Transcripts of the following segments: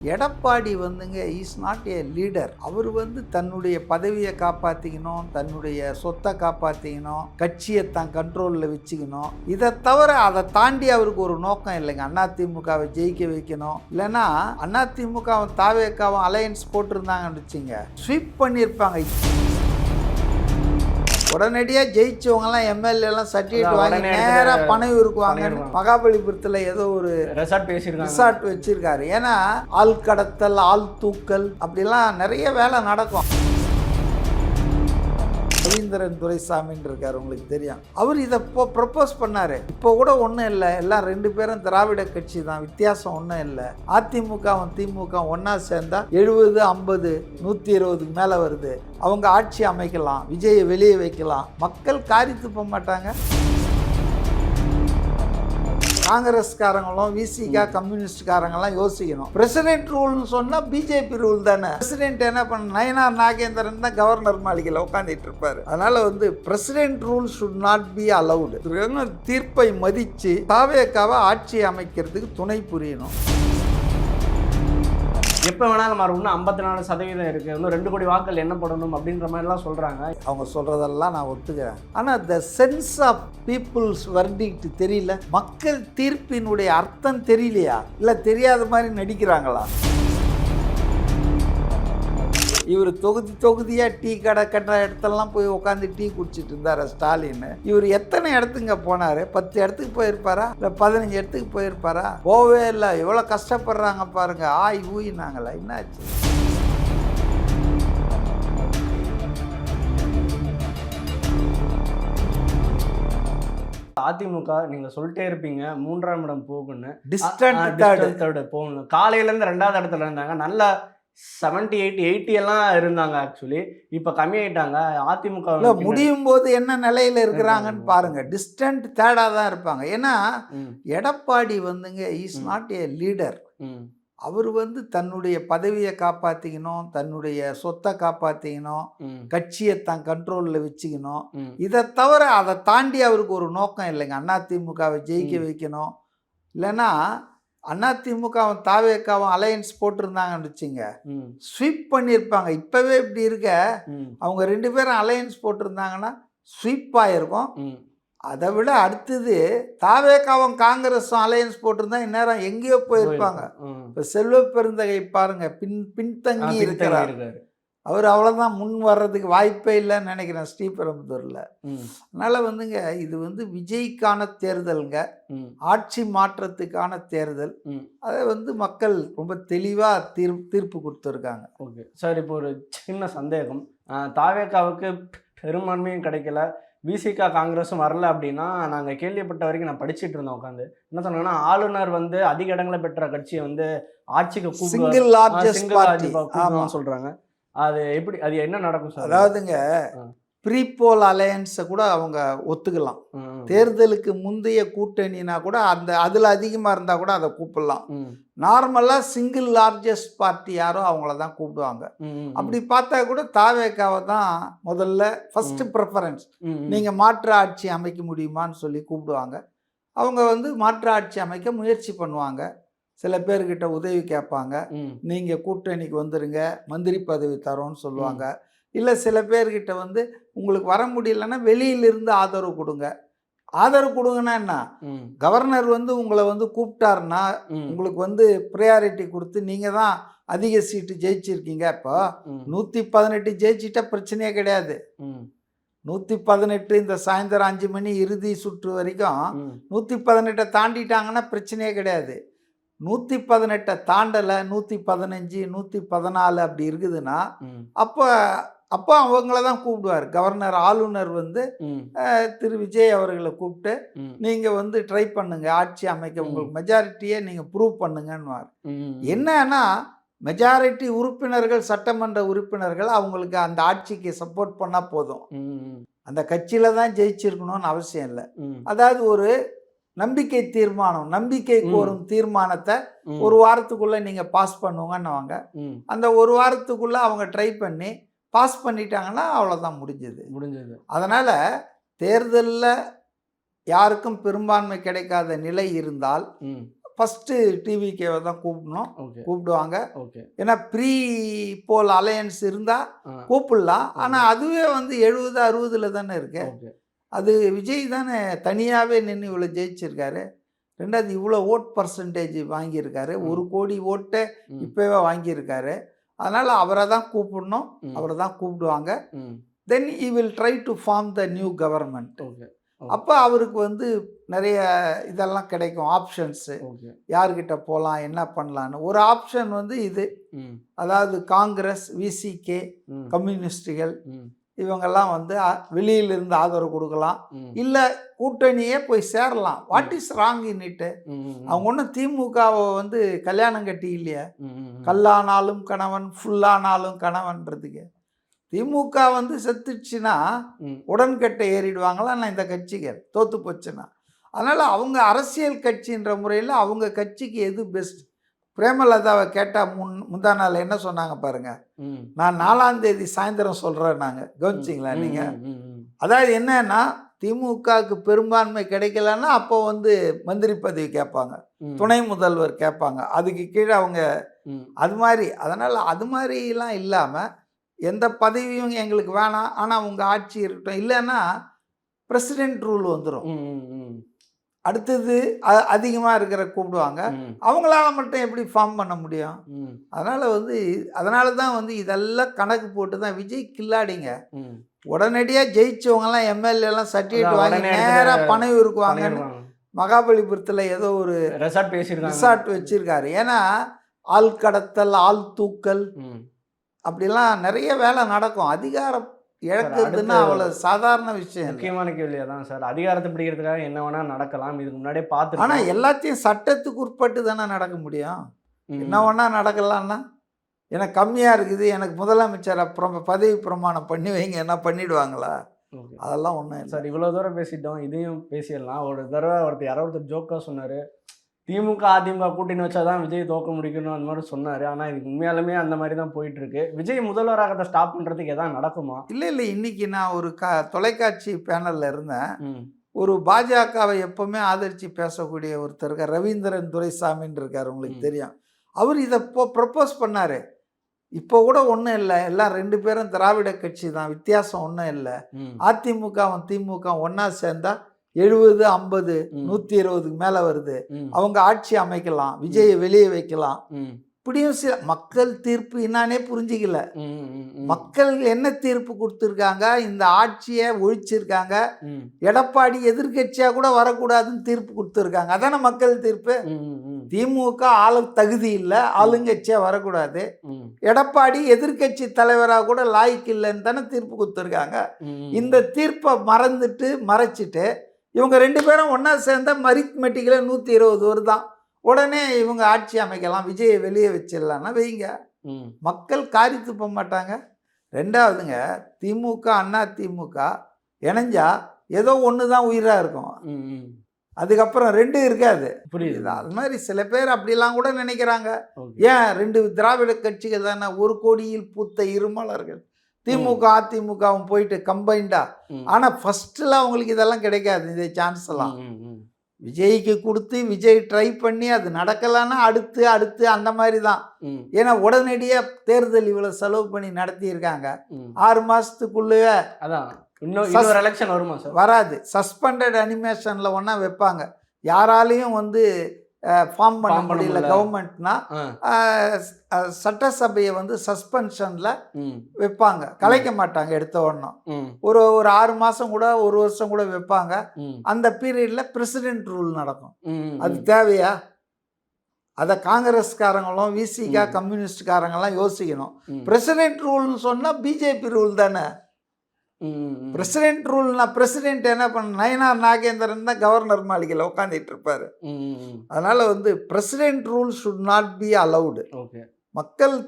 எடப்பாடி வந்துங்க is not a leader. அவர் வந்து தன்னுடைய பதவியை காப்பாற்றிக்கணும், தன்னுடைய சொத்தை காப்பாற்றிக்கணும், கட்சியை தான் கண்ட்ரோலில் வச்சுக்கணும். இதை தவிர அதை தாண்டி அவருக்கு ஒரு நோக்கம் இல்லைங்க. அதிமுகவை ஜெயிக்க வைக்கணும். இல்லைன்னா அதிமுகவும் தாவேக்காவும் அலையன்ஸ் போட்டிருந்தாங்கன்னு வச்சுங்க, ஸ்வீப் பண்ணியிருப்பாங்க. உடனடியாக ஜெயிச்சவங்கலாம் எம்எல்ஏலாம் சர்டிஃபிகேட் வாங்கி நேராக பணம் இருக்குவாங்க. மகாபலிபுரத்தில் ஏதோ ஒரு ரிசார்ட் வச்சிருக்காரு. ஏன்னா ஆள் கடத்தல், ஆள் தூக்கல் அப்படிலாம் நிறைய வேலை நடக்கும். ரவீந்திரன் துரைசாமின்னு இருக்கார், உங்களுக்கு தெரியும். அவர் இதை ப்ரப்போஸ் பண்ணாரு. இப்போ கூட ஒன்றும் இல்லை, எல்லாம் ரெண்டு பேரும் திராவிட கட்சி தான், வித்தியாசம் ஒன்றும் இல்லை. அதிமுகவும் திமுக ஒன்றா சேர்ந்தா 70, 50, 120க்கு மேலே வருது. அவங்க ஆட்சி அமைக்கலாம், விஜயை வெளியே வைக்கலாம். மக்கள் காரி துப்ப மாட்டாங்க. காங்கிரஸ்காரங்களும் விசிகா கம்யூனிஸ்ட்காரங்கெல்லாம் யோசிக்கணும். பிரசிடென்ட் ரூல்னு சொன்னால் பிஜேபி ரூல் தானே. பிரசிடென்ட் என்ன பண்ண, நயனார் நாகேந்திரன் தான் கவர்னர் மாளிகையில் உட்காந்துட்டு இருப்பாரு. அதனால வந்து president rule should not be allowed. தீர்ப்பை மதித்து தாவேக்காவை ஆட்சி அமைக்கிறதுக்கு துணை புரியணும். எப்போ வேணாலும் மாறும். இன்னும் 54% இருக்குது, இன்னும் 2 கோடி வாக்கள் என்ன பண்ணணும் அப்படின்ற மாதிரிலாம் சொல்கிறாங்க. அவங்க சொல்கிறதெல்லாம் நான் ஒத்துக்கிறேன். ஆனால் the sense of people's verdict தெரியல. மக்கள் தீர்ப்பினுடைய அர்த்தம் தெரியலையா, இல்லை தெரியாத மாதிரி நடிக்கிறாங்களா? இவர் தொகுதியாக டீ கடை கட்டுற இடத்தெல்லாம் போய் உட்காந்து டீ குடிச்சிட்டு இருந்தார் ஸ்டாலின். இவர் எத்தனை இடத்துங்க போனார்? 10 இடத்துக்கு போயிருப்பாரா, இல்லை 15 இடத்துக்கு போயிருப்பாரா? போவே இல்லை. எவ்வளோ கஷ்டப்படுறாங்க பாருங்க. ஆய் ஊயினாங்களா, என்னாச்சு? அதிமுக நீங்க சொல்லிட்டே இருப்பீங்க 3ஆம் இடம் போகுன்னு, டிஸ்டன்ட் தேர்டு போகணும். காலையிலேருந்து 2வது இடத்துல இருந்தாங்க. நல்ல 78, 80 எல்லாம் இருந்தாங்க. ஆக்சுவலி இப்போ கம்மியாயிட்டாங்க. அதிமுக முடியும் போது என்ன நிலையில இருக்கிறாங்கன்னு பாருங்க. டிஸ்டன்ட் தேர்டாக தான் இருப்பாங்க. ஏன்னா எடப்பாடி வந்துங்க இஸ் நாட் ஏ லீடர். அவர் வந்து தன்னுடைய பதவியை காப்பாற்றிக்கணும், தன்னுடைய சொத்தை காப்பாற்றிக்கணும், கட்சியை தான் கண்ட்ரோலில் வச்சுக்கணும். இதை தவிர அதை தாண்டி அவருக்கு ஒரு நோக்கம் இல்லைங்க. அதிமுகவை ஜெயிக்க வைக்கணும். இல்லைன்னா அதிமுகவும் தாவேக்காவும் அலையன்ஸ் போட்டிருந்தாங்கன்னு வச்சுங்க, ஸ்வீப் பண்ணியிருப்பாங்க. இப்போவே இப்படி இருக்க, அவங்க 2 பேரும் அலையன்ஸ் போட்டிருந்தாங்கன்னா ஸ்வீப் ஆகிருக்கும். அதை விட அடுத்தது தாவேக்காவும் காங்கிரஸும் அலையன்ஸ் போட்டிருந்தா இந்நேரம் எங்கேயோ போயிருப்பாங்க. இப்போ செல்வ பெருந்தகை பாருங்க, பின்தங்கி இருக்கிறார். அவர் அவ்வளோதான், முன் வர்றதுக்கு வாய்ப்பே இல்லைன்னு நினைக்கிறேன் ஸ்ரீபெரும்புதூரில். அதனால் வந்துங்க இது வந்து விஜய்க்கான தேர்தலுங்க, ஆட்சி மாற்றத்துக்கான தேர்தல். அதை வந்து மக்கள் ரொம்ப தெளிவாக தீர்ப்பு கொடுத்துருக்காங்க. ஓகே சார், இப்போ ஒரு சின்ன சந்தேகம். தாவேக்காவுக்கு பெரும்பான்மையும் கிடைக்கல, விசிகா காங்கிரஸும் வரல அப்படின்னா, நாங்கள் கேள்விப்பட்ட வரைக்கும் நான் படிச்சுட்டு இருந்தோம் உட்காந்து. என்ன சொன்னாங்கன்னா, ஆளுநர் வந்து அதிக இடங்களை பெற்ற கட்சியை வந்து ஆட்சிக்கு சிங்கிள் லார்ஜஸ்ட் பார்ட்டி சொல்கிறாங்க. அது எப்படி, அது என்ன நடக்கும் சார்? அதாவதுங்க ப்ரீபோல் அலையன்ஸை கூட அவங்க ஒத்துக்கலாம். தேர்தலுக்கு முந்தைய கூட்டணினா கூட அதில் அதிகமாக இருந்தால் கூட அதை கூப்பிடலாம். நார்மலாக சிங்கிள் லார்ஜஸ்ட் பார்ட்டி யாரோ அவங்கள தான் கூப்பிடுவாங்க. அப்படி பார்த்தா கூட தாவேக்காவை தான் முதல்ல ஃபஸ்ட்டு ப்ரிஃபரன்ஸ். நீங்கள் மாற்று ஆட்சி அமைக்க முடியுமான்னு சொல்லி கூப்பிடுவாங்க. அவங்க வந்து மாற்று ஆட்சி அமைக்க முயற்சி பண்ணுவாங்க. சில பேர்கிட்ட உதவி கேட்பாங்க. நீங்கள் கூட்டணிக்கு வந்துடுங்க, மந்திரி பதவி தரோன்னு சொல்லுவாங்க. இல்லை சில பேர்கிட்ட வந்து உங்களுக்கு வர முடியலன்னா வெளியிலிருந்து ஆதரவு கொடுங்க. ஆதரவு கொடுங்கன்னா என்ன, கவர்னர் வந்து உங்களை வந்து கூப்பிட்டாருன்னா உங்களுக்கு வந்து ப்ரையாரிட்டி கொடுத்து நீங்கள் தான் அதிக சீட்டு ஜெயிச்சிருக்கீங்க. இப்போ 118 ஜெயிச்சிட்டா பிரச்சனையே கிடையாது. 118 இந்த சாயந்தரம் 5 மணி இறுதி சுற்று வரைக்கும் 118 தாண்டிட்டாங்கன்னா பிரச்சனையே கிடையாது. 118 தாண்டலை, 115, 114 அப்படி இருக்குதுன்னா அப்போ அவங்கள தான் கூப்பிடுவார் கவர்னர். ஆளுநர் வந்து திரு விஜய் அவர்களை கூப்பிட்டு நீங்கள் வந்து ட்ரை பண்ணுங்க, ஆட்சி அமைக்க உங்களுக்கு மெஜாரிட்டியை நீங்கள் ப்ரூவ் பண்ணுங்கன்னுவார். என்னன்னா மெஜாரிட்டி உறுப்பினர்கள், சட்டமன்ற உறுப்பினர்கள் அவங்களுக்கு அந்த ஆட்சிக்கு சப்போர்ட் பண்ணால் போதும். அந்த கட்சியில் தான் ஜெயிச்சிருக்கணும்னு அவசியம் இல்லை. அதாவது ஒரு நம்பிக்கை தீர்மானம், நம்பிக்கை கோரும் தீர்மானத்தை ஒரு வாரத்துக்குள்ளே நீங்கள் பாஸ் பண்ணுவாங்கன்னுவாங்க. அந்த ஒரு வாரத்துக்குள்ளே அவங்க ட்ரை பண்ணி பாஸ் பண்ணிட்டாங்கன்னா அவ்வளோதான், முடிஞ்சது. அதனால் தேர்தலில் யாருக்கும் பெரும்பான்மை கிடைக்காத நிலை இருந்தால் ஃபஸ்ட்டு டிவிகேவை தான் கூப்பிடணும், ஓகே கூப்பிடுவாங்க. ஓகே ஏன்னா ப்ரீ போல் அலையன்ஸ் இருந்தால் கூப்பிடலாம். ஆனால் அதுவே வந்து 70 60 தானே இருக்கு. ஓகே அது விஜய் தானே தனியாகவே நின்று இவ்வளோ ஜெயிச்சிருக்காரு. ரெண்டாவது இவ்வளோ ஓட் பர்சன்டேஜ் வாங்கியிருக்காரு. 1 கோடி ஓட்டை இப்போவே வாங்கியிருக்காரு. அதனால் அவரை தான் கூப்பிடணும், அவரை தான் கூப்பிடுவாங்க. தென் he will try to form the new government. Okay அப்போ அவருக்கு வந்து நிறைய இதெல்லாம் கிடைக்கும், ஆப்ஷன்ஸு. ஓகே யார்கிட்ட போகலாம், என்ன பண்ணலான்னு. ஒரு ஆப்ஷன் வந்து இது, அதாவது காங்கிரஸ், விசிகே, கம்யூனிஸ்டுகள் இவங்கெல்லாம் வந்து வெளியிலிருந்து ஆதரவு கொடுக்கலாம், இல்லை கூட்டணியே போய் சேரலாம். வாட் இஸ் ராங் இன் இட்டு? அவங்க ஒன்றும் திமுகவை வந்து கல்யாணம் கட்டி இல்லையா, கல்லானாலும் கணவன் ஃபுல்லானாலும் கணவன்றதுக்கு. திமுக வந்து செத்துச்சுன்னா உடன்கட்டை ஏறிடுவாங்களா நான் இந்த கட்சிகள் தோற்று போச்சுன்னா. அதனால் அவங்க அரசியல் கட்சின்ற முறையில் அவங்க கட்சிக்கு எது பெஸ்ட். பிரேமலதாவை கேட்டால் முந்தா நாள் என்ன சொன்னாங்க பாருங்க, நான் 4ஆம் தேதி சாயந்தரம் சொல்கிறேன். நாங்கள் கவனிச்சிங்களா நீங்கள்? அதாவது என்னன்னா, திமுகவுக்கு பெரும்பான்மை கிடைக்கலன்னா அப்போ வந்து மந்திரி பதவி கேட்பாங்க, துணை முதல்வர் கேட்பாங்க, அதுக்கு கீழே அவங்க அது மாதிரி. அதனால் அது மாதிரிலாம் இல்லாமல் எந்த பதவியும் எங்களுக்கு வேணாம், ஆனால் உங்கள் ஆட்சி இருக்கட்டும், இல்லைன்னா பிரசிடென்ட் ரூல் வந்துடும். அடுத்தது அதிகமாக இருக்கிற கூப்பிடுவாங்க. அவங்களால மட்டும் எப்படி ஃபார்ம் பண்ண முடியும்? அதனால் வந்து அதனால தான் வந்து இதெல்லாம் கணக்கு போட்டு தான் விஜய் கில்லாடிங்க. உடனடியாக ஜெயிச்சவங்கலாம் எம்எல்ஏலாம் சர்டிஃபிகேட் வாங்கி நேராக பணம் இருக்குவாங்கன்னு மகாபலிபுரத்தில் ஏதோ ஒரு ரிசார்ட் வச்சுருக்காரு. ஏன்னா ஆள் கடத்தல், ஆள் தூக்கல், அப்படிலாம் நிறைய வேலை நடக்கும். அதிகாரம் இழக்கிறதுன்னா அவ்வளோ சாதாரண விஷயம். முக்கியமான கேள்வியாக தான் சார். அதிகாரத்தை பிடிக்கிறதுக்காக என்ன வேணால் நடக்கலாம், இதுக்கு முன்னாடியே பார்த்து. ஆனால் எல்லாத்தையும் சட்டத்துக்கு உட்பட்டு தானே நடக்க முடியும். என்ன வேணா நடக்கலாம்னா எனக்கு கம்மியாக இருக்குது, எனக்கு முதலமைச்சர் அப்புறம் பதவி பிரமாணம் பண்ணி வைங்க, என்ன பண்ணிடுவாங்களா? அதெல்லாம் ஒன்றும் சார். இவ்வளோ தூரம் பேசிட்டோம், இதையும் பேசிடலாம். ஒரு தடவை யாரோ ஜோக்காக சொன்னார், திமுக அதிமுக கூட்டணி வச்சா தான் விஜய் தோக்க முடிக்கணும் அந்த மாதிரி சொன்னார். ஆனால் இதுக்கு உண்மையாலுமே அந்த மாதிரி தான் போயிட்டுருக்கு. விஜய் முதல்வராக ஸ்டாப் பண்ணுறதுக்கு எதாவது நடக்குமா? இல்லை, இன்றைக்கி நான் ஒரு தொலைக்காட்சி பேனலில் இருந்தேன். ஒரு பாஜகவை எப்போவுமே ஆதரித்து பேசக்கூடிய ஒருத்தர் இருக்கார், ரவீந்திரன் துரைசாமின்னு இருக்கார், உங்களுக்கு தெரியும். அவர் இதை ப்ரப்போஸ் பண்ணார். இப்போ கூட ஒன்றும் இல்லை, எல்லாம் 2 பேரும் திராவிட கட்சி தான், வித்தியாசம் ஒன்றும் இல்லை. அதிமுகவும் திமுக ஒன்றா சேர்ந்தா 70 50 120க்கு மேலே வருது, அவங்க ஆட்சி அமைக்கலாம், விஜயை வெளியே வைக்கலாம். இப்படியும் சில மக்கள் தீர்ப்பு என்னானே புரிஞ்சிக்கல. மக்கள் என்ன தீர்ப்பு கொடுத்துருக்காங்க, இந்த ஆட்சியை ஒழிச்சிருக்காங்க, எடப்பாடி எதிர்கட்சியாக கூட வரக்கூடாதுன்னு தீர்ப்பு கொடுத்துருக்காங்க. அதான மக்கள் தீர்ப்பு. திமுக ஆள தகுதி இல்லை, ஆளுங்கட்சியாக வரக்கூடாது, எடப்பாடி எதிர்கட்சி தலைவராக கூட லாய்க்கு இல்லைன்னு தானே தீர்ப்பு கொடுத்துருக்காங்க. இந்த தீர்ப்பை மறைச்சிட்டு இவங்க 2 பேரும் ஒன்றா சேர்ந்த அரித்மெட்டிக்கில் 120 வருதான், உடனே இவங்க ஆட்சி அமைக்கலாம், விஜயை வெளியே வச்சிடலான்னா வைங்க. மக்கள் காரித்து போக மாட்டாங்க. ரெண்டாவதுங்க, திமுக அண்ணா திமுக இணைஞ்சா ஏதோ ஒன்று தான் உயிராக இருக்கும், அதுக்கப்புறம் 2 இருக்காது. புரியுது? அது மாதிரி சில பேர் அப்படிலாம் கூட நினைக்கிறாங்க. ஏன் 2 திராவிட கட்சிகள் தானே, 1 கோடியில் பூத்த இருமலர்கள். திமுக அதிமுகவும் போயிட்டு கம்பைண்டா. ஆனால் ஃபஸ்ட்டில் அவங்களுக்கு இதெல்லாம் கிடைக்காது, இந்த சான்ஸ் எல்லாம் விஜய்க்கு கொடுத்து விஜய் ட்ரை பண்ணி அது நடக்கலான்னா அடுத்து அந்த மாதிரி தான். ஏன்னா உடனடியாக தேர்தல் இவ்வளோ செலவு பண்ணி நடத்தியிருக்காங்க. 6 மாதத்துக்குள்ளே எலெக்ஷன் வருமா சார்? வராது. சஸ்பெண்டட் அனிமேஷனில் ஒன்றா வைப்பாங்க. யாராலையும் வந்து ஃபார்ம் பண்ண முடியல கவர்மெண்ட்னா சட்டசபையை வந்து சஸ்பென்ஷனில் வைப்பாங்க, கலைக்க மாட்டாங்க எடுத்த உடனே. ஒரு 6 மாதம் கூட 1 வருஷம் கூட வைப்பாங்க. அந்த பீரியடில் பிரசிடென்ட் ரூல் நடக்கும். அது தேவையா? அதை காங்கிரஸ்காரங்களும் விசிகா கம்யூனிஸ்ட்காரங்கெல்லாம் யோசிக்கணும். பிரசிடென்ட் ரூல்னு சொன்னால் பிஜேபி ரூல் தானே. பிரசிடென்ட் ரூல்னா பிரசிடென்ட் என்ன பண்ண, நயனார் நாகேந்திரன் தான் கவர்னர் மாளிகையில் உட்காந்துட்டு இருப்பாரு. அதனால வந்து president rule should not be allowed. மக்கள்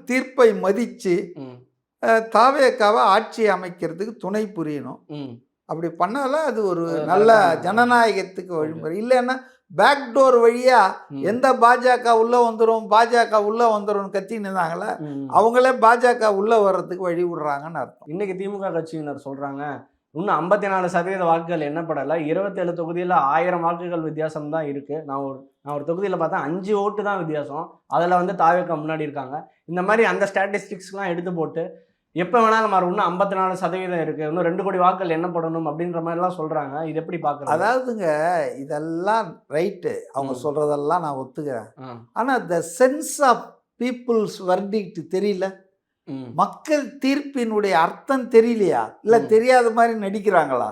தீர்ப்பை மதித்து தாவேக்காவை ஆட்சி அமைக்கிறதுக்கு துணை புரியணும். அப்படி பண்ணாலும் அது ஒரு நல்ல ஜனநாயகத்துக்கு வழிமுறை. இல்லைன்னா பேக்டோர் வழியா எந்த பாஜக உள்ள வந்துடும் கத்தின்னு இருந்தாங்களே, அவங்களே பாஜக உள்ள வர்றதுக்கு வழி விடுறாங்கன்னு அர்த்தம். இன்னைக்கு திமுக கட்சியினர் சொல்றாங்க, இன்னும் 54% வாக்குகள் எண்ணப்படலை. 27 தொகுதியில் 1000 வாக்குகள் வித்தியாசம் தான் இருக்குது. நான் ஒரு தொகுதியில் பார்த்தா 5 ஓட்டு தான் வித்தியாசம். அதில் வந்து தாவேக்கா முன்னாடி இருக்காங்க. இந்த மாதிரி அந்த ஸ்டாட்டிஸ்டிக்ஸ்லாம் எடுத்து போட்டு எப்போ வேணாலும் மாறும். இன்னும் 54% இருக்குது, இன்னும் 2 கோடி வாக்குகள் எண்ணப்படணும் அப்படின்ற மாதிரிலாம் சொல்கிறாங்க. இது எப்படி பார்க்குறது? அதாவதுங்க, இதெல்லாம் ரைட்டு, அவங்க சொல்கிறதெல்லாம் நான் ஒத்துக்கிறேன். ஆனால் the sense of people's verdict தெரியல. மக்கள் தீர்ப்பினுடைய அர்த்தம் தெரியலையா, இல்லை தெரியாத மாதிரி நடிக்கிறாங்களா?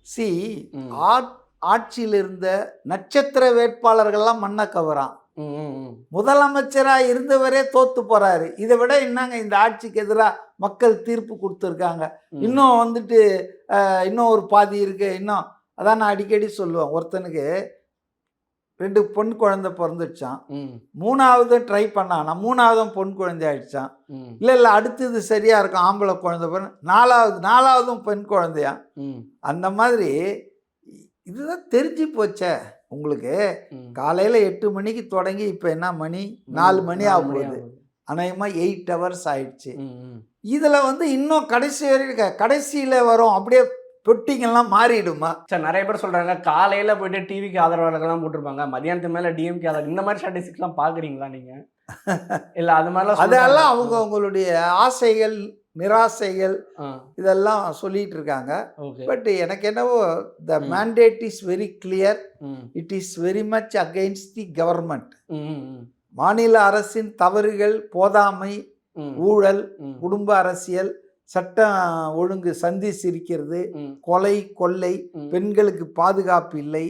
சி, ஆட்சியில் இருந்த நட்சத்திர வேட்பாளர்கள்லாம் மண்ணை கவரான். முதலமைச்சராக இருந்தவரே தோத்து போறாரு. இதை விட என்னங்க இந்த ஆட்சிக்கு எதிராக மக்கள் தீர்ப்பு கொடுத்துருக்காங்க. இன்னும் வந்துட்டு இன்னும் ஒரு பாதி இருக்கு. இன்னும் அதான் நான் அடிக்கடி சொல்லுவேன், ஒருத்தனுக்கு 2 பொன் குழந்தை பிறந்துடுச்சான், 3வது ட்ரை பண்ணான், 3வதும் பொன் குழந்தை ஆயிடுச்சான். இல்லை அடுத்தது சரியா இருக்கும், ஆம்பளை குழந்தை பிறகு 4வதும் பெண் குழந்தையா. அந்த மாதிரி இதுதான் தெரிஞ்சு போச்சே உங்களுக்கு. காலையில் 8 மணிக்கு தொடங்கி இப்போ என்ன மணி, 4 மணி ஆக போகுது. அநேகமாக 8 ஹவர்ஸ் ஆயிடுச்சு. இதில் வந்து இன்னும் கடைசி வரைக்கும் கடைசியில் வரும், அப்படியே பெட்டிங்கெல்லாம் மாறிடுமா? சார், நிறைய பேர் சொல்கிறாங்க காலையில் போய்ட்டு டிவிக்கு ஆதரவாளர்கள்லாம் போட்டிருப்பாங்க, மதியானத்துக்கு மேலே டிஎம்கே ஆதரவு, இந்த மாதிரி ஸ்டாட்டிஸ்டிக்ஸ்லாம் பார்க்குறீங்களா நீங்கள்? இல்லை அது மாதிரிலாம் அதெல்லாம் அவங்களுடைய ஆசைகள் நிராசைகள் இதெல்லாம் சொல்லிட்டு இருக்காங்க. பட் எனக்கு என்னவோ the mandate is very clear. It is very much against the government. மாநில அரசின் தவறுகள், போதாமை, ஊழல், குடும்ப அரசியல், சட்டம் ஒழுங்கு சந்தி சிரிக்கிறது, கொலை கொள்ளை, பெண்களுக்கு பாதுகாப்பு இல்லை,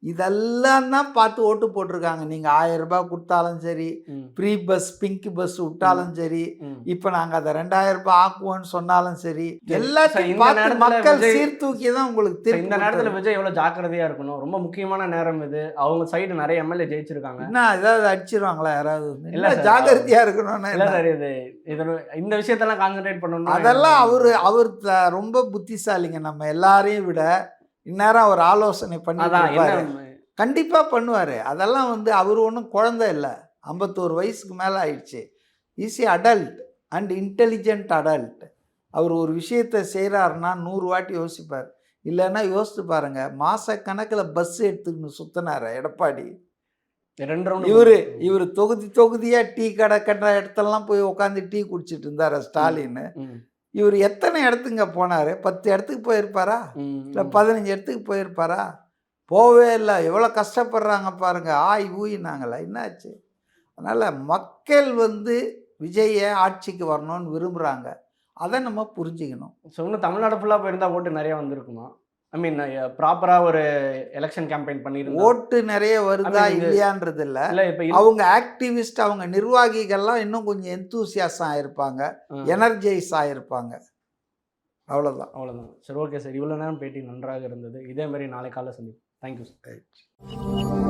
இதெல்லாம் தான் பார்த்து ஓட்டு போட்டிருக்காங்க. நீங்கள் 1000 ரூபாய் கொடுத்தாலும் சரி, ஃப்ரீ பஸ் பிங்க் பஸ் விட்டாலும் சரி, இப்போ நாங்கள் அதை 2000 ரூபாய் ஆக்குவோன்னு சொன்னாலும் சரி, எல்லாத்தையும் பார்த்து மக்கள் சீர்தூக்கி தான் உங்களுக்கு தெரியும். இந்த நேரத்தில் விஜய் எவ்வளோ ஜாக்கிரதையாக இருக்கணும். ரொம்ப முக்கியமான நேரம் இது. அவங்க சைடு நிறைய எம்எல்ஏ ஜெயிச்சிருக்காங்க. என்ன ஏதாவது அடிச்சிருவாங்களா யாராவது? இல்லை, ஜாக்கிரதையாக இருக்கணும்னு. இல்லை சார், இந்த விஷயத்தெல்லாம் கான்சன்ட்ரேட் பண்ணணும். அதெல்லாம் அவர் ரொம்ப புத்திசாலிங்க. நம்ம எல்லாரையும் விட இந்நேரம் அவர் ஆலோசனை பண்ணி கண்டிப்பாக பண்ணுவார். அதெல்லாம் வந்து அவர் ஒன்றும் குழந்தை இல்லை, 51 வயசுக்கு மேலே ஆயிடுச்சு. Easy adult and intelligent adult. அவர் ஒரு விஷயத்தை செய்கிறாருன்னா 100 வாட்டி யோசிப்பார். இல்லைன்னா யோசித்து பாருங்க, மாசக்கணக்கில் பஸ் எடுத்துக்கின்னு சுத்தினார் எடப்பாடி. இவர் தொகுதியாக டீ கடை கட்டுற இடத்துலலாம் போய் உட்காந்து டீ குடிச்சிட்டு இருந்தார் ஸ்டாலின். இவர் எத்தனை இடத்துங்க போனார்? 10 இடத்துக்கு போயிருப்பாரா, இல்லை 15 இடத்துக்கு போயிருப்பாரா? போவே இல்லை. எவ்வளோ கஷ்டப்படுறாங்க பாருங்க, ஊயினாங்களா, என்னாச்சு? அதனால் மக்கள் வந்து விஜயை ஆட்சிக்கு வரணும்னு விரும்புகிறாங்க. அதை நம்ம புரிஞ்சுக்கணும். ஸோ இன்னும் தமிழ்நாடு ஃபுல்லாக போயிருந்தால் ஓட்டு நிறையா வந்திருக்குமா? ஐ மீன் ப்ராப்பராக ஒரு எலெக்ஷன் கேம்பெயின் பண்ணியிருந்தோம், ஓட்டு நிறைய வருதா இல்லையான்றது இல்லை. அவங்க ஆக்டிவிஸ்ட், அவங்க நிர்வாகிகள்லாம் இன்னும் கொஞ்சம் எந்தூசியாசம் ஆகிருப்பாங்க, எனர்ஜைஸ் ஆகிருப்பாங்க. அவ்வளோதான். சரி, ஓகே சார், இவ்வளோ நேரம் பேட்டி நன்றாக இருந்தது. இதே மாதிரி நாளை காலையில் சந்திப்போம். Thank you sir.